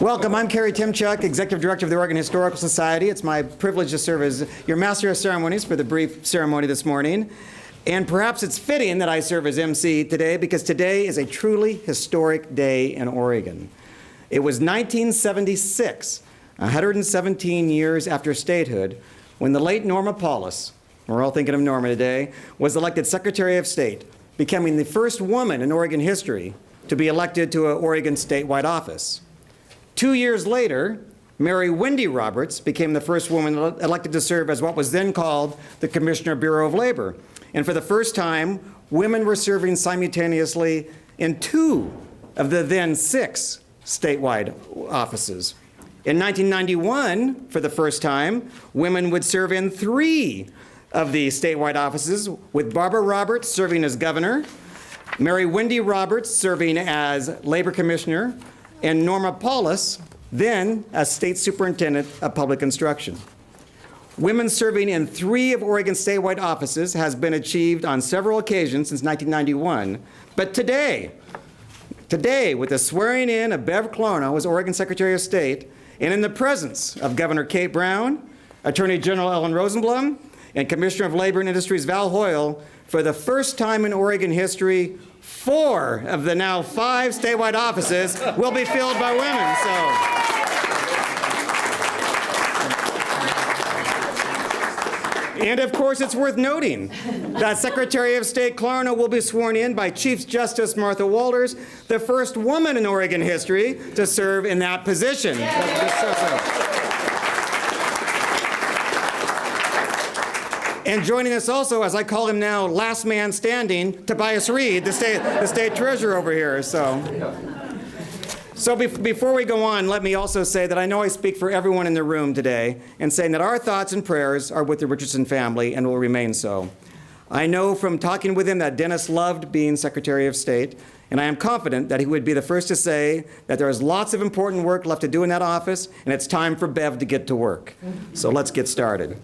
Welcome, I'm Kerry Timchuk, Executive Director of the Oregon Historical Society. It's my privilege to serve as your Master of Ceremonies for the brief ceremony this morning. And perhaps it's fitting that I serve as MC today because today is a truly historic day in Oregon. It was 1976, 117 years after statehood, when the late Norma Paulus, we're all thinking of Norma today, was elected Secretary of State, becoming the first woman in Oregon history to be elected to an Oregon statewide office. 2 years later, Mary Wendy Roberts became the first woman elected to serve as what was then called the Commissioner Bureau of Labor. And for the first time, women were serving simultaneously in 2 of the then 6 statewide offices. In 1991, for the first time, women would serve in 3 of the statewide offices, with Barbara Roberts serving as governor, Mary Wendy Roberts serving as labor commissioner, and Norma Paulus, then as state superintendent of public instruction. Women serving in 3 of Oregon's statewide offices has been achieved on several occasions since 1991. But today, with the swearing in of Bev Clarno as Oregon Secretary of State, and in the presence of Governor Kate Brown, Attorney General Ellen Rosenblum, and Commissioner of Labor and Industries Val Hoyle, for the first time in Oregon history, 4 of the now 5 statewide offices will be filled by women. And of course, it's worth noting that Secretary of State Clarno will be sworn in by Chief Justice Martha Walters, the first woman in Oregon history to serve in that position. And joining us also, as I call him now, last man standing, Tobias Reed, the state treasurer over here. So before we go on, let me also say that I know I speak for everyone in the room today in saying that our thoughts and prayers are with the Richardson family and will remain so. I know from talking with him that Dennis loved being Secretary of State, and I am confident that he would be the first to say that there is lots of important work left to do in that office, and it's time for Bev to get to work. So let's get started.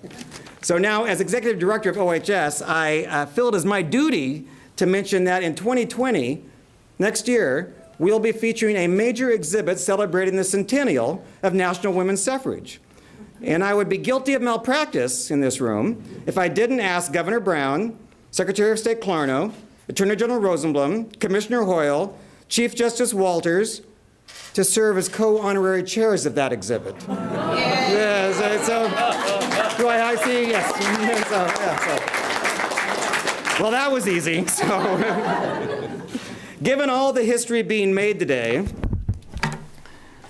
So now, as Executive Director of OHS, I feel it as my duty to mention that in 2020, next year, we'll be featuring a major exhibit celebrating the centennial of national women's suffrage. And I would be guilty of malpractice in this room if I didn't ask Governor Brown, Secretary of State Clarno, Attorney General Rosenblum, Commissioner Hoyle, Chief Justice Walters to serve as co-honorary chairs of that exhibit. Yes, so do I see? Yes. Well, that was easy. Given all the history being made today,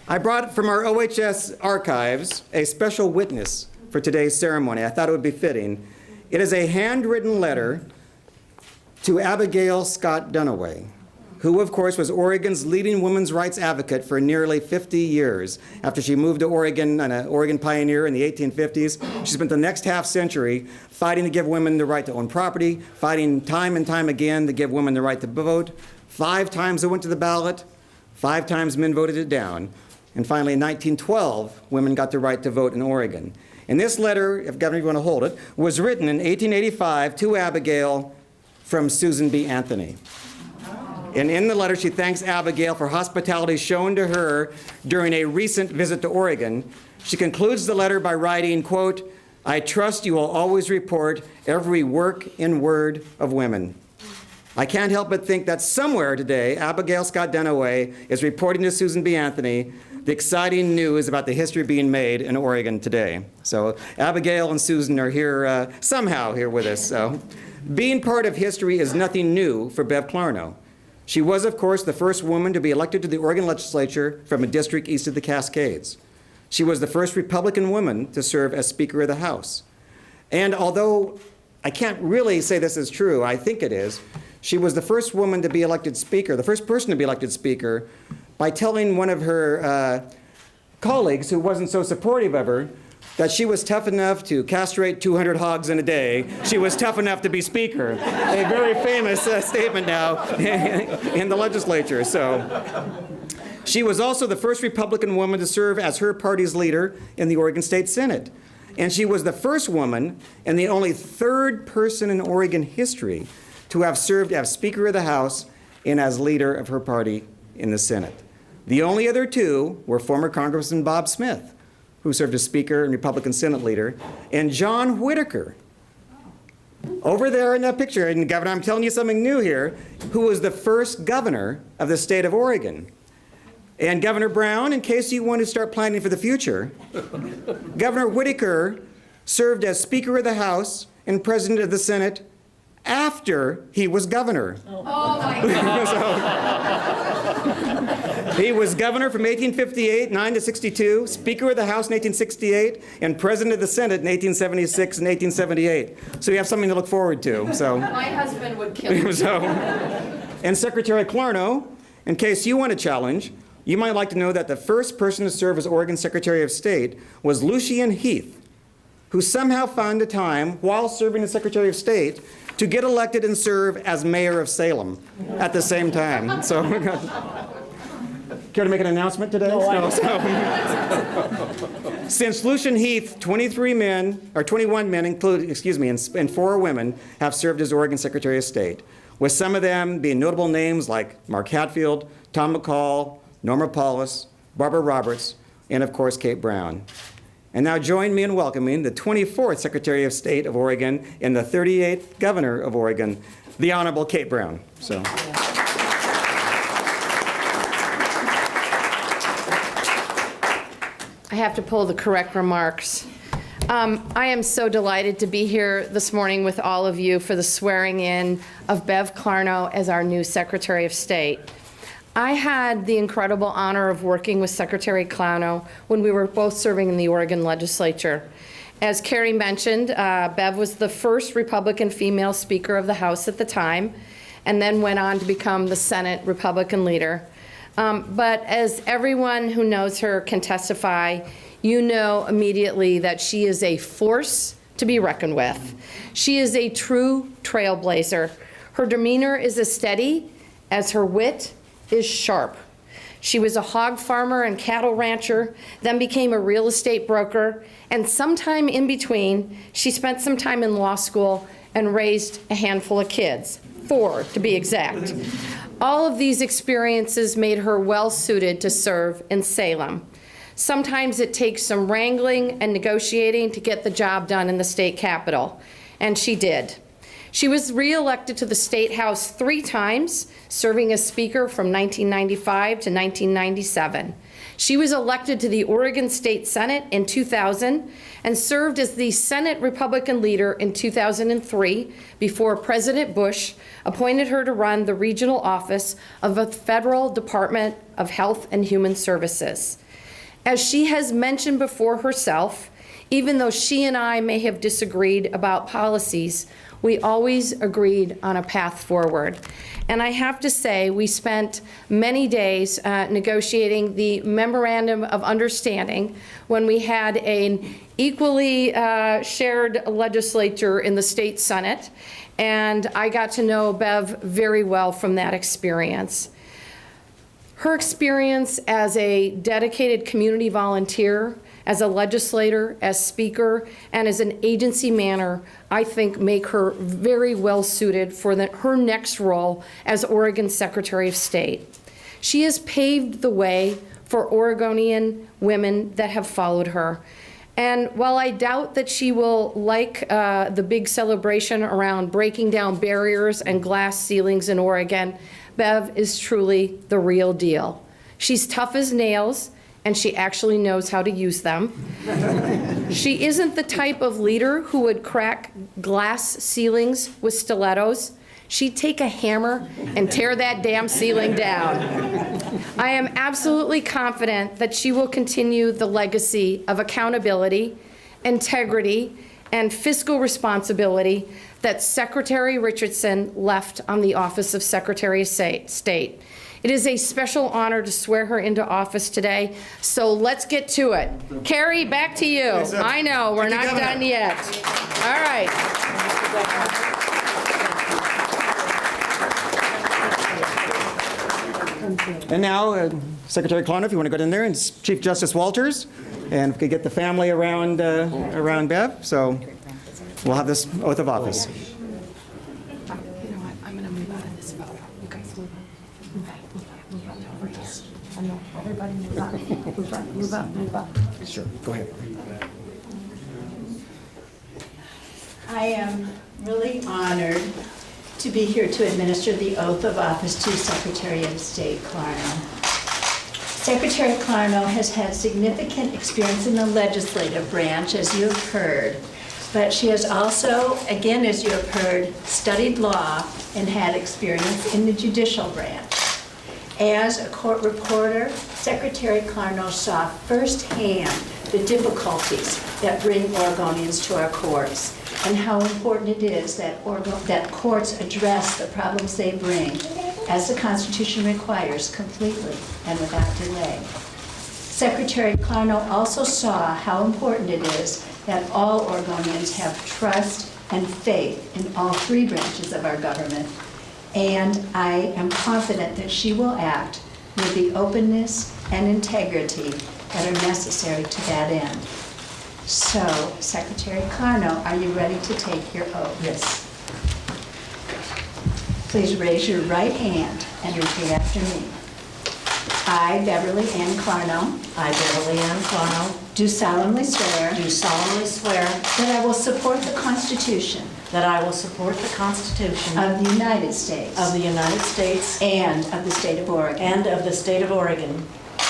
I brought from our OHS archives a special witness for today's ceremony. I thought it would be fitting. It is a handwritten letter to Abigail Scott Duniway, who, of course, was Oregon's leading women's rights advocate for nearly 50 years. After she moved to Oregon, an Oregon pioneer in the 1850s, she spent the next half-century fighting to give women the right to own property, fighting time and time again to give women the right to vote. 5 times it went to the ballot, 5 times men voted it down. And finally, in 1912, women got the right to vote in Oregon. And this letter, if Governor, you want to hold it, was written in 1885 to Abigail from Susan B. Anthony. And in the letter, she thanks Abigail for hospitality shown to her during a recent visit to Oregon. She concludes the letter by writing, quote, "I trust you will always report every work and word of women." I can't help but think that somewhere today, Abigail Scott Duniway is reporting to Susan B. Anthony the exciting news about the history being made in Oregon today. So Abigail and Susan are here, somehow here with us. So being part of history is nothing new for Bev Clarno. She was, of course, the first woman to be elected to the Oregon legislature from a district east of the Cascades. She was the first Republican woman to serve as Speaker of the House. And although I can't really say this is true, I think it is, she was the first woman to be elected Speaker, the first person to be elected Speaker, by telling one of her colleagues who wasn't so supportive of her that she was tough enough to castrate 200 hogs in a day. She was tough enough to be Speaker. A very famous statement now in the legislature. So she was also the first Republican woman to serve as her party's leader in the Oregon State Senate. And she was the first woman and the only 3rd person in Oregon history to have served as Speaker of the House and as leader of her party in the Senate. The only other two were former Congressman Bob Smith, who served as Speaker and Republican Senate Leader, and John Whitaker, over there in that picture, and Governor, I'm telling you something new here, who was the first governor of the state of Oregon. And Governor Brown, in case you want to start planning for the future, Governor Whitaker served as Speaker of the House and President of the Senate after he was governor. Oh my God. He was governor from 1858, 9 to 62, Speaker of the House in 1868, and President of the Senate in 1876 and 1878. So you have something to look forward to. So, My husband would kill me. And Secretary Clarno, in case you want a challenge, you might like to know that the first person to serve as Oregon Secretary of State was Lucian Heath, who somehow found the time, while serving as Secretary of State, to get elected and serve as mayor of Salem at the same time. So, care to make an announcement today? No. Since Lucian Heath, 21 men, and 4 women have served as Oregon Secretary of State, with some of them being notable names like Mark Hatfield, Tom McCall, Norma Paulus, Barbara Roberts, and of course, Kate Brown. And now join me in welcoming the 24th Secretary of State of Oregon and the 38th Governor of Oregon, the Honorable Kate Brown. So. I have to pull the correct remarks. I am so delighted to be here this morning with all of you for the swearing in of Bev Clarno as our new Secretary of State. I had the incredible honor of working with Secretary Clarno when we were both serving in the Oregon legislature. As Carrie mentioned, Bev was the first Republican female Speaker of the House at the time, and then went on to become the Senate Republican leader. But as everyone who knows her can testify, you know immediately that she is a force to be reckoned with. She is a true trailblazer. Her demeanor is as steady as her wit is sharp. She was a hog farmer and cattle rancher, then became a real estate broker, and sometime in between, she spent some time in law school and raised a handful of kids, 4 to be exact. All of these experiences made her well suited to serve in Salem. Sometimes it takes some wrangling and negotiating to get the job done in the state capitol, and she did. She was re-elected to the State House 3 times, serving as Speaker from 1995 to 1997. She was elected to the Oregon State Senate in 2000 and served as the Senate Republican leader in 2003 before President Bush appointed her to run the regional office of the Federal Department of Health and Human Services. As she has mentioned before herself, even though she and I may have disagreed about policies, we always agreed on a path forward. And I have to say, we spent many days negotiating the Memorandum of Understanding when we had an equally shared legislature in the state Senate. And I got to know Bev very well from that experience. Her experience as a dedicated community volunteer, as a legislator, as speaker, and as an agency manager, I think make her very well suited for her next role as Oregon Secretary of State. She has paved the way for Oregonian women that have followed her. And while I doubt that she will like the big celebration around breaking down barriers and glass ceilings in Oregon, Bev is truly the real deal. She's tough as nails, and she actually knows how to use them. She isn't the type of leader who would crack glass ceilings with stilettos. She'd take a hammer and tear that damn ceiling down. I am absolutely confident that she will continue the legacy of accountability, integrity, and fiscal responsibility that Secretary Richardson left on the office of Secretary of State. It is a special honor to swear her into office today, so let's get to it. Carrie, back to you. I know, we're not done yet. All right. And now, Secretary Clarno, if you want to go in there, and Chief Justice Walters, and if we could get the family around Bev, so we'll have this oath of office. You know what, I'm gonna move out of this photo. You guys move out. Move out over here. Everybody move up, move up, move up, move up. Sure, go ahead. I am really honored to be here to administer the oath of office to Secretary of State Clarno. Secretary Clarno has had significant experience in the legislative branch, as you have heard, but she has also, again, as you have heard, studied law and had experience in the judicial branch. As a court reporter, Secretary Clarno saw firsthand the difficulties that bring Oregonians to our courts and how important it is that courts address the problems they bring, as the Constitution requires, completely and without delay. Secretary Clarno also saw how important it is that all Oregonians have trust and faith in all three branches of our government, and I am confident that she will act with the openness and integrity that are necessary to that end. So, Secretary Clarno, are you ready to take your oath? Yes. Please raise your right hand and repeat after me. I, Beverly Ann Clarno, I, Beverly Ann Clarno, do solemnly swear do solemnly swear that I will support the Constitution that I will support the Constitution of the United States of the United States and of the state of Oregon, and of the state of Oregon,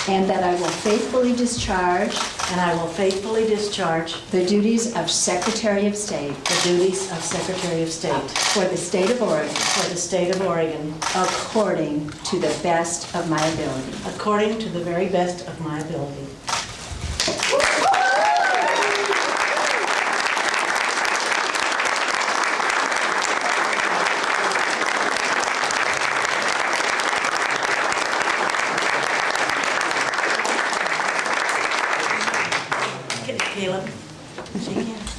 and that I will faithfully discharge and I will faithfully discharge the duties of Secretary of State the duties of Secretary of State for the state of Oregon for the state of Oregon according to the best of my ability. according to the very best of my ability. Caleb, shake hands.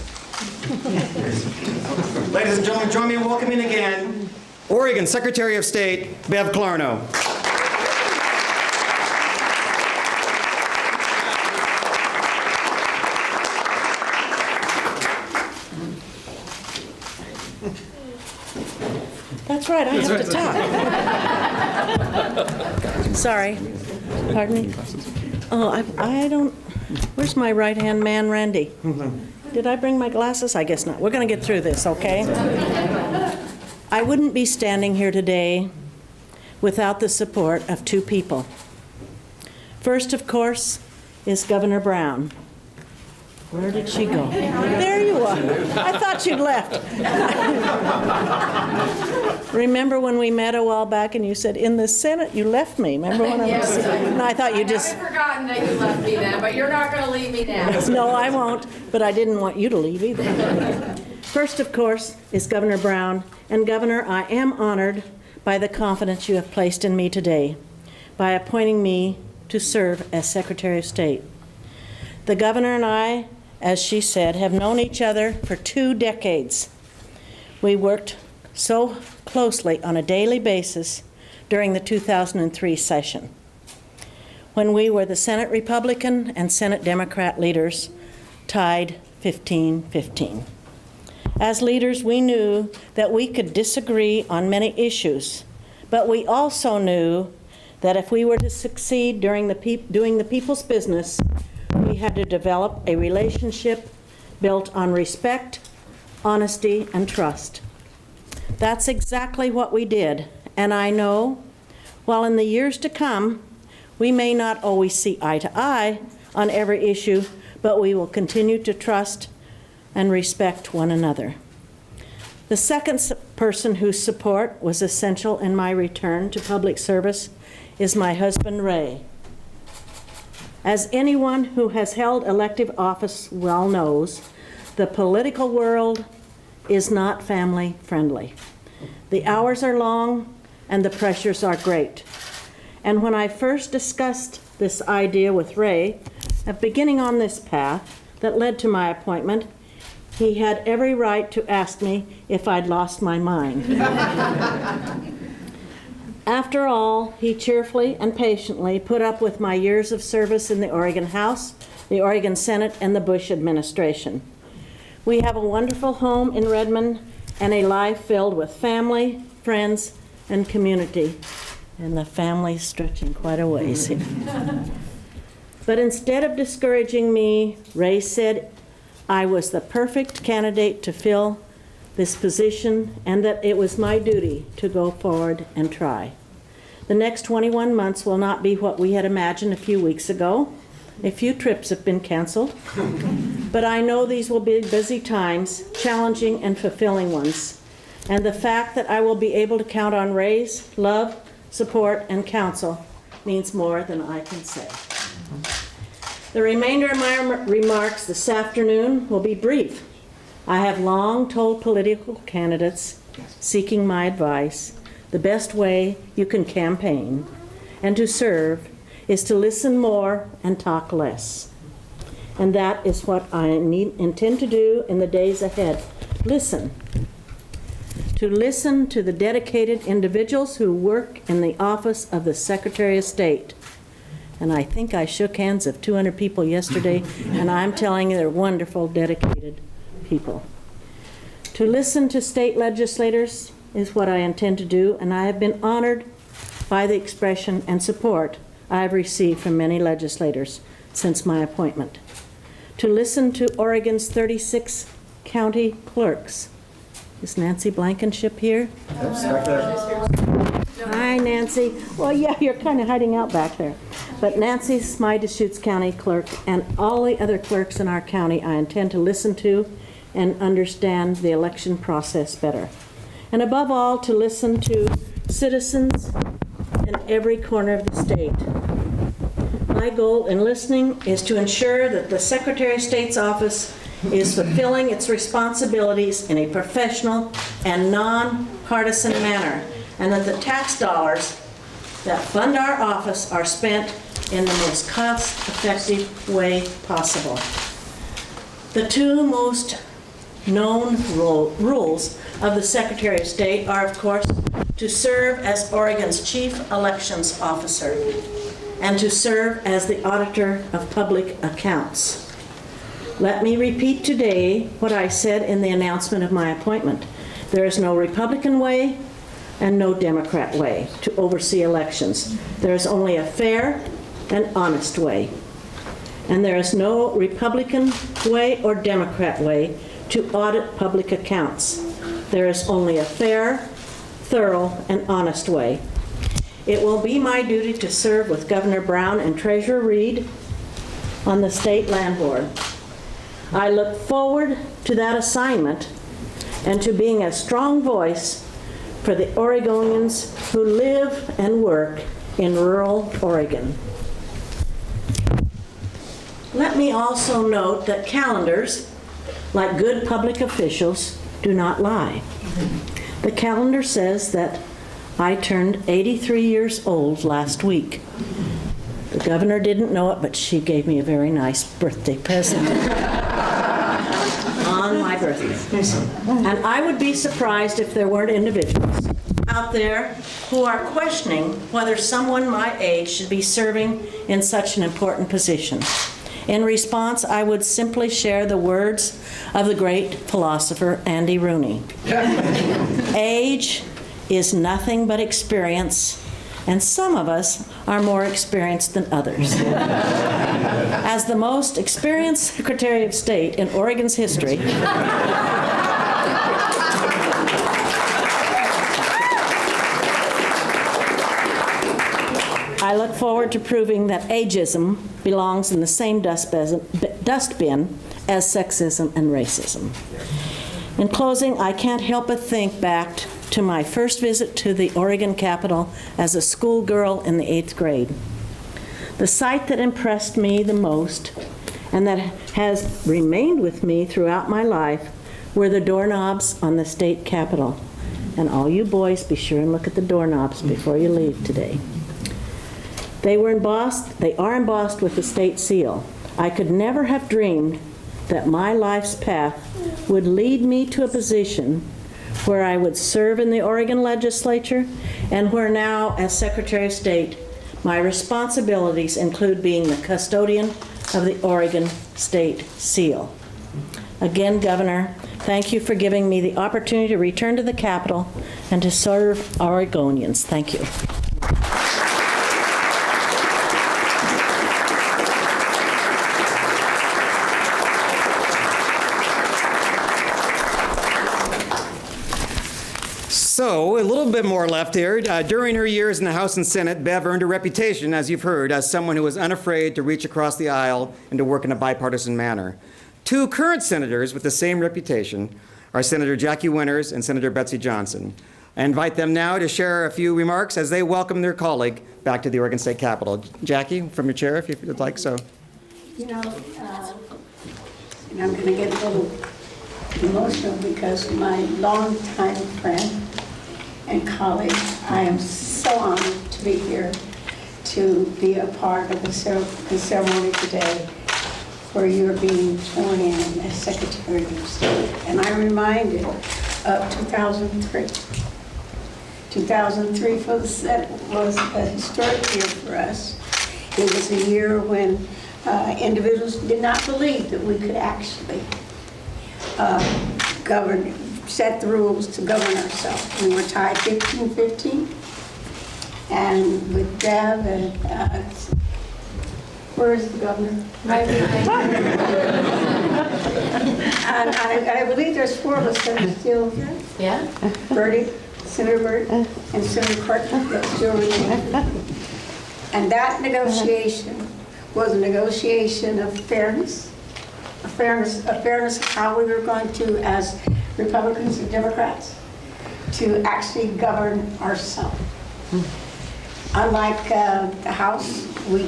Ladies and gentlemen, join me in welcoming again Oregon Secretary of State, Bev Clarno. That's right, I have to talk. Sorry, pardon me? Oh, I don't, where's my right-hand man, Randy? Did I bring my glasses? I guess not. We're going to get through this, okay? I wouldn't be standing here today without the support of two people. First, of course, is Governor Brown. Where did she go? There you are. I thought you'd left. Remember when we met a while back and you said, in the Senate, you left me? Remember when I was? No, I thought you just. I've forgotten that you left me then, but you're not going to leave me now. No, I won't, but I didn't want you to leave either. First, of course, is Governor Brown. And Governor, I am honored by the confidence you have placed in me today by appointing me to serve as Secretary of State. The governor and I, as she said, have known each other for 2 decades. We worked so closely on a daily basis during the 2003 session, when we were the Senate Republican and Senate Democrat leaders, tied 15-15. As leaders, we knew that we could disagree on many issues, but we also knew that if we were to succeed doing the people's business, we had to develop a relationship built on respect, honesty, and trust. That's exactly what we did, and I know, while in the years to come, we may not always see eye to eye on every issue, but we will continue to trust and respect one another. The second person whose support was essential in my return to public service is my husband, Ray. As anyone who has held elective office well knows, the political world is not family friendly. The hours are long and the pressures are great. And when I first discussed this idea with Ray of beginning on this path that led to my appointment, he had every right to ask me if I'd lost my mind. After all, he cheerfully and patiently put up with my years of service in the Oregon House, the Oregon Senate, and the Bush administration. We have a wonderful home in Redmond and a life filled with family, friends, and community. And the family's stretching quite a ways here. But instead of discouraging me, Ray said I was the perfect candidate to fill this position and that it was my duty to go forward and try. The next 21 months will not be what we had imagined a few weeks ago. A few trips have been canceled, but I know these will be busy times, challenging and fulfilling ones. And the fact that I will be able to count on Ray's love, support, and counsel means more than I can say. The remainder of my remarks this afternoon will be brief. I have long told political candidates seeking my advice the best way you can campaign and to serve is to listen more and talk less. And that is what I intend to do in the days ahead. Listen. To listen to the dedicated individuals who work in the office of the Secretary of State. And I think I shook hands of 200 people yesterday, and I'm telling you they're wonderful, dedicated people. To listen to state legislators is what I intend to do, and I have been honored by the expression and support I've received from many legislators since my appointment. To listen to Oregon's 36 county clerks. Is Nancy Blankenship here? Hi, Nancy. Well, yeah, you're kind of hiding out back there. But Nancy's my Deschutes County clerk, and all the other clerks in our county I intend to listen to and understand the election process better. And above all, to listen to citizens in every corner of the state. My goal in listening is to ensure that the Secretary of State's office is fulfilling its responsibilities in a professional and non-partisan manner, and that the tax dollars that fund our office are spent in the most cost-effective way possible. The two most known rules of the Secretary of State are, of course, to serve as Oregon's Chief Elections Officer and to serve as the Auditor of Public Accounts. Let me repeat today what I said in the announcement of my appointment. There is no Republican way and no Democrat way to oversee elections. There is only a fair and honest way. And there is no Republican way or Democrat way to audit public accounts. There is only a fair, thorough, and honest way. It will be my duty to serve with Governor Brown and Treasurer Reed on the State Land Board. I look forward to that assignment and to being a strong voice for the Oregonians who live and work in rural Oregon. Let me also note that calendars, like good public officials, do not lie. The calendar says that I turned 83 years old last week. The governor didn't know it, but she gave me a very nice birthday present on my birthday. And I would be surprised if there weren't individuals out there who are questioning whether someone my age should be serving in such an important position. In response, I would simply share the words of the great philosopher Andy Rooney. Age is nothing but experience, and some of us are more experienced than others. As the most experienced Secretary of State in Oregon's history, I look forward to proving that ageism belongs in the same dustbin as sexism and racism. In closing, I can't help but think back to my first visit to the Oregon Capitol as a schoolgirl in the 8th grade. The sight that impressed me the most and that has remained with me throughout my life were the doorknobs on the state capitol. And all you boys, be sure and look at the doorknobs before you leave today. They are embossed with the state seal. I could never have dreamed that my life's path would lead me to a position where I would serve in the Oregon legislature and where now, as Secretary of State, my responsibilities include being the custodian of the Oregon State Seal. Again, Governor, thank you for giving me the opportunity to return to the Capitol and to serve Oregonians. Thank you. So, a little bit more left here. During her years in the House and Senate, Bev earned a reputation, as you've heard, as someone who was unafraid to reach across the aisle and to work in a bipartisan manner. Two current senators with the same reputation are Senator Jackie Winters and Senator Betsy Johnson. I invite them now to share a few remarks as they welcome their colleague back to the Oregon State Capitol. Jackie, from your chair, if you'd like so. You know, and I'm going to get a little emotional because my longtime friend and colleague, I am so honored to be here to be a part of the ceremony today where you're being sworn in as Secretary of State. And I'm reminded of 2003. 2003 for the Senate was a historic year for us. It was a year when individuals did not believe that we could actually set the rules to govern ourselves. We were tied 15-15, and with Bev and where is the governor? Right behind. And I believe there's 4 of us that are still here. Yeah? Bertie, Senator Burt, and Senator Clarno that still remain. And that negotiation was a negotiation of fairness, of how we were going to, as Republicans and Democrats, to actually govern ourselves. Unlike the House, we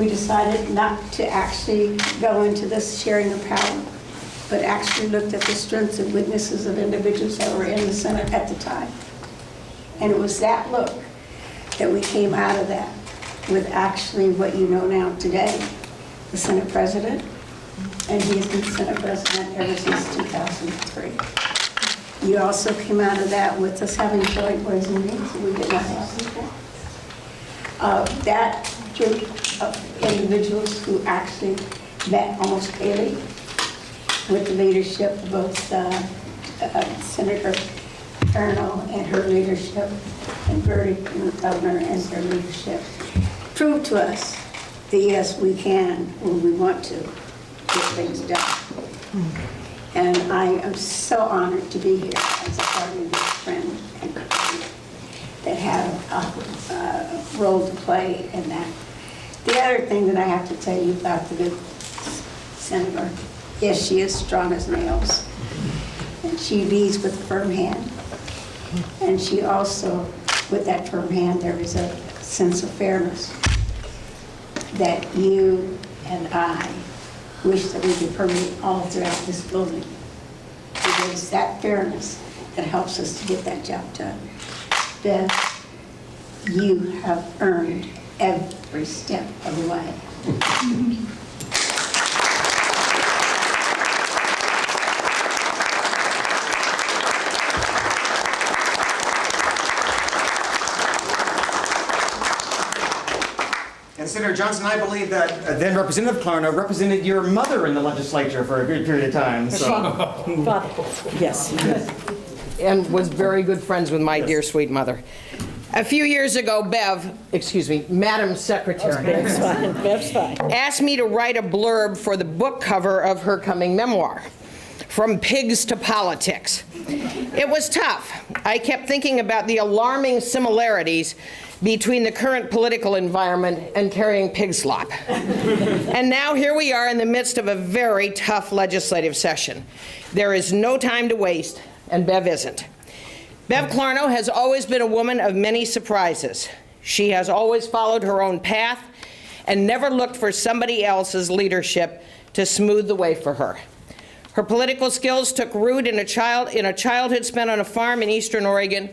decided not to actually go into this sharing of power, but actually looked at the strengths and weaknesses of individuals that were in the Senate at the time. And it was that look that we came out of that with actually what you know now today, the Senate President, and he has been Senate President ever since 2003. You also came out of that with us having joint ways and means that we did not have before. That group of individuals who actually met almost daily with the leadership of both Senator Clarno and her leadership, and Bertie and the governor and their leadership, proved to us that yes, we can when we want to get things done. And I am so honored to be here as a part of this friend and colleague that have a role to play in that. The other thing that I have to tell you about the good senator, yes, she is strong as nails, and she leads with a firm hand. And she also, with that firm hand, there is a sense of fairness that you and I wish that we could permeate all throughout this building. It is that fairness that helps us to get that job done. Bev, you have earned every step of the way. And Senator Johnson, I believe that then Representative Clarno represented your mother in the legislature for a good period of time. So. Father, yes. And was very good friends with my dear sweet mother. A few years ago, Madam Secretary, Bev's fine. Bev's fine. asked me to write a blurb for the book cover of her coming memoir, From Pigs to Politics. It was tough. I kept thinking about the alarming similarities between the current political environment and carrying pig slop. And now here we are in the midst of a very tough legislative session. There is no time to waste, and Bev isn't. Bev Clarno has always been a woman of many surprises. She has always followed her own path and never looked for somebody else's leadership to smooth the way for her. Her political skills took root in a childhood spent on a farm in Eastern Oregon,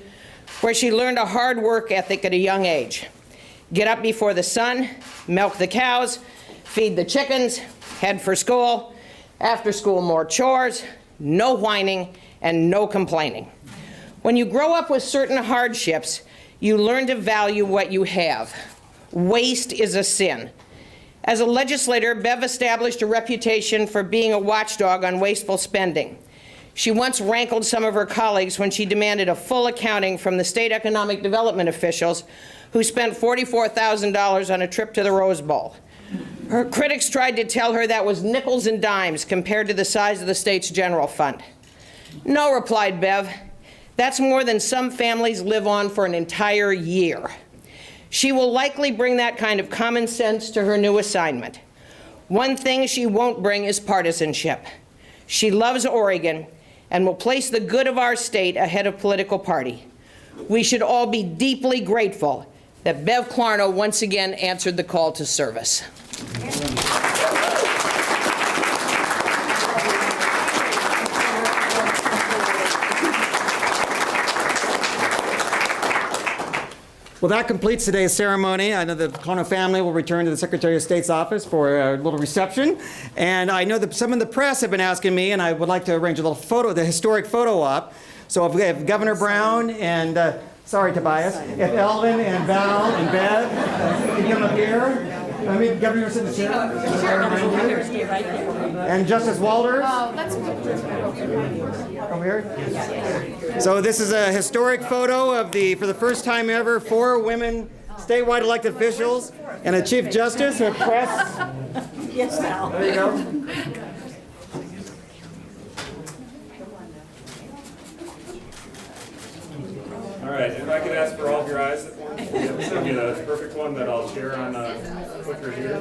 where she learned a hard work ethic at a young age. Get up before the sun, milk the cows, feed the chickens, head for school, after school more chores, no whining, and no complaining. When you grow up with certain hardships, you learn to value what you have. Waste is a sin. As a legislator, Bev established a reputation for being a watchdog on wasteful spending. She once rankled some of her colleagues when she demanded a full accounting from the state economic development officials who spent $44,000 on a trip to the Rose Bowl. Her critics tried to tell her that was nickels and dimes compared to the size of the state's general fund. No, replied Bev, That's more than some families live on for an entire year. She will likely bring that kind of common sense to her new assignment. One thing she won't bring is partisanship. She loves Oregon and will place the good of our state ahead of political party. We should all be deeply grateful that Bev Clarno once again answered the call to service. Well, that completes today's ceremony. I know the Clarno family will return to the Secretary of State's office for a little reception. And I know that some in the press have been asking me, and I would like to arrange a little photo, the historic photo op. So if we have Governor Brown and, sorry, Tobias, if Elvin and Val and Bev can come up here. I mean, Governor, sit in the chair. And Justice Walters. Over here. So this is a historic photo of for the first time ever, 4 women statewide elected officials and a Chief Justice, a press. Yes, Val. There you go. All right, if I could ask for all of your eyes at once, this will be the perfect one that I'll share on clicker here. All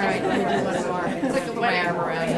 right, let me do one more. Put my arm around you.